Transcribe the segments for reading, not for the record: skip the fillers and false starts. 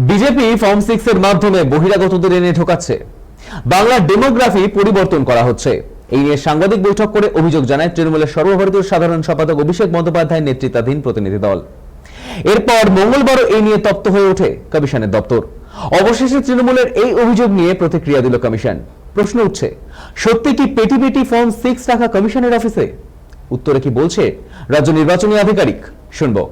BJP form 6 এর মাধ্যমে বহিরাগতদের এনে ঢোকাচ্ছে। বাংলার ডেমোগ্রাফি পরিবর্তন করা হচ্ছে। এই নিয়ে সাংবাদিক বৈঠক করে অভিযোগ জানায় তৃণমূলের সর্বভারতীয় সাধারণ সম্পাদক অভিষেক বন্দ্যোপাধ্যায়ের নেতৃত্বাধীন প্রতিনিধি দল। এরপর মঙ্গলবারও এই নিয়ে তপ্ত হয়ে ওঠে কমিশনের দপ্তর। অবশেষে তৃণমূলের এই অভিযোগ নিয়ে প্রতিক্রিয়া দিল কমিশন। প্রশ্ন উঠছে, সত্যি কি পেটি পেটি ফর্ম 6 রাখা কমিশনের অফিসে? উত্তরে কি বলছে রাজ্য নির্বাচনী আধিকারিক, শুনবো।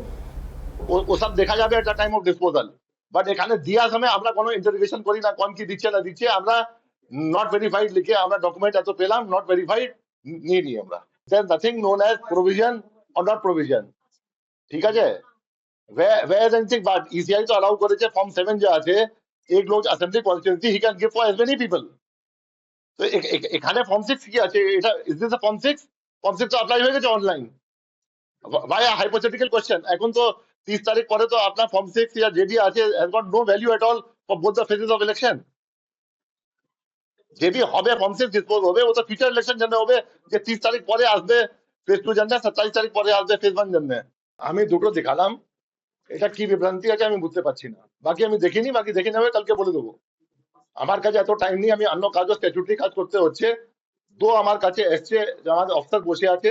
ও সব দেখা যাবে এট টাইম অফ ডিসপোজাল। বাট এখানে দিয়া সময় আমরা কোনো ইন্টারোগেশন করি না, কোন কি দিচ্ছে না দিচ্ছে। আমরা নট ভেরিফাইড লিখে আমরা ডকুমেন্ট এত পেলাম, নট ভেরিফাইড নিয়ে নিই আমরা। There nothing known as provision or not provision, ঠিক আছে। where anything but ECI তো অ্যালাউ করেছে ফর্ম 7 যে আছে, এক লোক assembly constituency he can give for as many people. তো এখানে ফর্ম 6 কি আছে? এটা is this a form 6? Form 6 তো অ্যাপ্লাই হয়ে গেছে অনলাইন। ভাই হাইপোথেটিক্যাল কোশ্চেন, এখন তো 30 তারিখ পরে তো আপনার ফর্ম 6 या যেটি আছে has got no value at all for both the phases of election। যেটি হবে ফর্ম 6 ডিসপোজ হবে, ও তো ফিউচার ইলেকশন জন্য হবে, যে 30 তারিখ পরে আসবে ফেজ 2 জন্য, 27 তারিখ পরে আসবে ফেজ 1 জন্য। আমি দুটো দেখালাম, এটা কি বিভ্রান্তি আছে আমি বুঝতে পারছি না। বাকি আমি দেখিনি, বাকি দেখে নেবে, কালকে বলে দেবো। আমার কাছে এত টাইম নেই, আমি অন্য কাজও স্ট্যাচুটারি কাজ করতে হচ্ছে। আমার কাছে এসছে, আমাদের অফিসার বসে আছে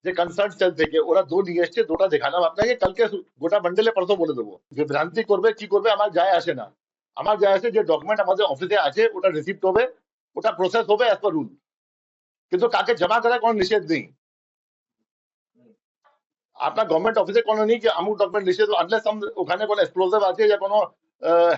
যে কনসার্ন সেল থেকে, ওরা নিয়ে এসছে, দুটা দেখালাম আপনাকে, কালকে গোটা বান্ডেলে পরশু বলে দেবো। বিভ্রান্তি করবে কি করবে আমার যায় আসে না। আমার যায় আসে যে ডকুমেন্ট আমাদের অফিসে আছে ওটা রিসিপ্ট হবে, ওটা প্রসেস হবে অ্যাজ পার রুল, কিন্তু কাকে জমা করার কোনো নিষেধ নেই। আপনার গভর্নমেন্ট অফিসে কোনো নেই যে আমুক ডকুমেন্ট নিষেধ, আনলেস ওখানে কোনো এক্সপ্লোজিভ আছে, या কোনো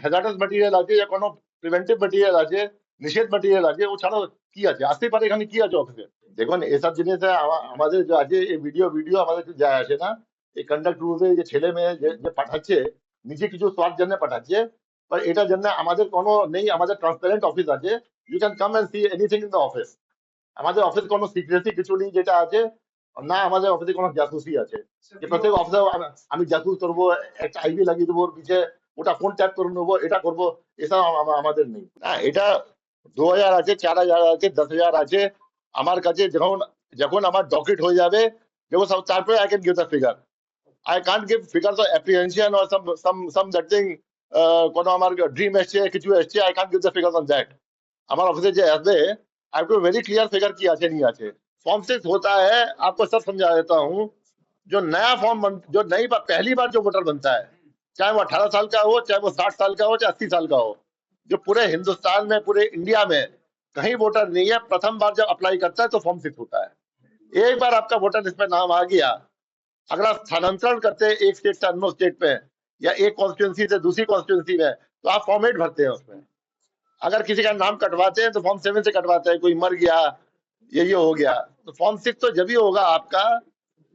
হ্যাজার্ডাস ম্যাটেরিয়াল আছে, या কোনো প্রিভেন্টিভ ম্যাটেরিয়াল আছে, নিষেধ ম্যাটেরিয়াল আছে, ও ছাড়াও কি আছে আসতেই পারে। এখানে কি আছে অফিসে? দেখুন এসব জিনিসে আমাদের যে আছে এই ভিডিও আমাদের যায় আসে না। এই কন্ডাক্ট রুলসে যে ছেলে মেয়ে যে পাঠাচ্ছে, নিজে কিছু স্বার্থ জন্য পাঠাচ্ছে, বাট এটার জন্য আমাদের কোনো নেই। আমাদের ট্রান্সপারেন্ট অফিস আছে, you can come and see anything in the office. আমাদের অফিস কোনো সিক্রেসি কিছু নেই যেটা আছে, না আমাদের অফিসে কোনো জাসুসি আছে যে প্রত্যেক অফিসে আমি জাসুস করবো, একটা আইবি লাগিয়ে দেবো পিছিয়ে, ওটা ফোন ট্যাপ করে নেবো, এটা করবো, এসব আমাদের নেই। হ্যাঁ, এটা 2000 আছে, 4000 আছে, 10,000 আছে আমার কাছে। যখন আমার ডকেট হয়ে যাবে, দেখো সব তারপরে I can give the figure. I can't give figure of apprehension or some that thing. কোনো আমার ড্রিম এসছে, কিছু এসছে, I can't give the figure on that. আমার অফিসে যে আসবে, I have to very clear figure की আছে नहीं আছে। फॉर्म 6 होता है, आपको सब समझा देता हूँ। जो नया जो नई बार पहली बार जो वोटर बनता है, चाहे वो 18 साल का हो, चाहे वो 60 साल का हो, चाहे 80 साल का हो, जो पूरे हिंदुस्तान में, पूरे इंडिया में कहीं वोटर नहीं है, प्रथम बार जब अप्लाई करता है तो फॉर्म 6 होता है। एक बार आपका वोटर लिस्ट में नाम आ गया, अगर आप स्थानांतरण करते हैं एक स्टेट से अन्य स्टेट पे, या एक कॉन्स्टिट्यूंसी से दूसरी कॉन्स्टिट्यूंसी में, तो आप फॉर्म 8 भरते हैं उसमें। अगर किसी का नाम कटवाते हैं तो फॉर्म 7 से कटवाते हैं, कोई मर गया, ये हो गया, तो फॉर्म 6 तो जब ही होगा आपका,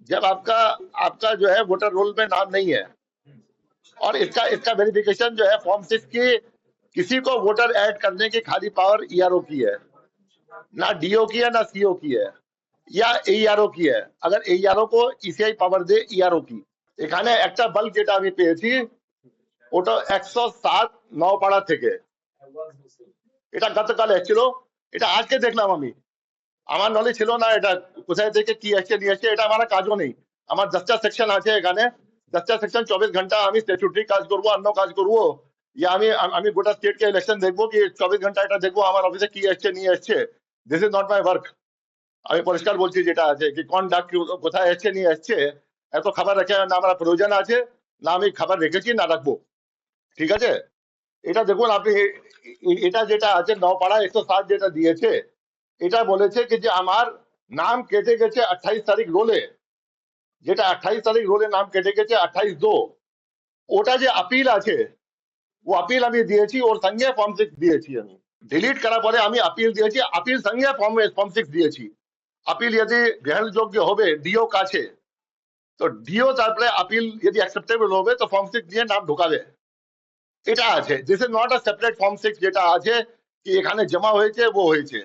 जब आपका जो है वोटर रोल में नाम नहीं है। और इसका वेरिफिकेशन जो है फॉर्म 6 की, किसी को वोटर ऐड करने की खाली पावर ईआरओ की है, ना डीओ की है, ना सीओ की है, या এইআরও की है। अगर এইআরও को ইসিআই পাওয়ার দে ईआरओ की। এখানে একটা বাল্ক যেটা আমি পেয়েছি, ওটা 107 নওপাড়া থেকে। এটা গতকাল এসেছিল, এটা আজকে দেখলাম আমি। আমার নলেজ ছিল না এটা কোথায় থেকে কি আসছে নিয়ে আসছে, এটা আমার কাজও নেই। আমার 10টা সেকশন আছে এখানে, 10টা সেকশন 24 ঘন্টা আমি স্ট্যাচুটরি কাজ করবো, অন্য কাজ করবো, ইয়া আমি গোটা স্টেট কে ইলেকশন দেখবো কি 24 ঘন্টা এটা দেখবো আমার অফিসে কি আসছে নিয়ে আসছে। This is not my work. আমি পরিষ্কার বলছি যেটা আছে, কি কোন ডাক কোথায় আসছে নিয়ে আসছে, এত খাবার রেখে না আমার প্রয়োজন আছে, না আমি খাবার রেখেছি না রাখবো, ঠিক আছে। এটা দেখুন আপনি, এটা যেটা আছে নওপাড়া 107 যেটা দিয়েছে, এটা বলেছে কি যে আমার নাম কেটে গেছে 28 তারিখ রোলে, যেটা 28 তারিখ রোলে নাম কেটে গেছে 28/2, ওটা যে আপিল আছে, ও আপিল আমি দিয়েছি, ওর সঙ্গে ফর্ম 6 দিয়েছি। আমি ডিলিট করার পরে আমি আপিল দিয়েছি, আপিল সঙ্গে ফর্ম 6 দিয়েছি। আপিল যদি গ্রহণযোগ্য হবে ডিও কাছে, তো ডিও তারপরে আপিল যদি অ্যাকসেপ্টেবল হবে তো ফর্ম 6 দিয়ে নাম ঢোকাবে। এটা আছে, this is not a separate form 6 যেটা আছে কি এখানে জমা হয়েছে ও হয়েছে।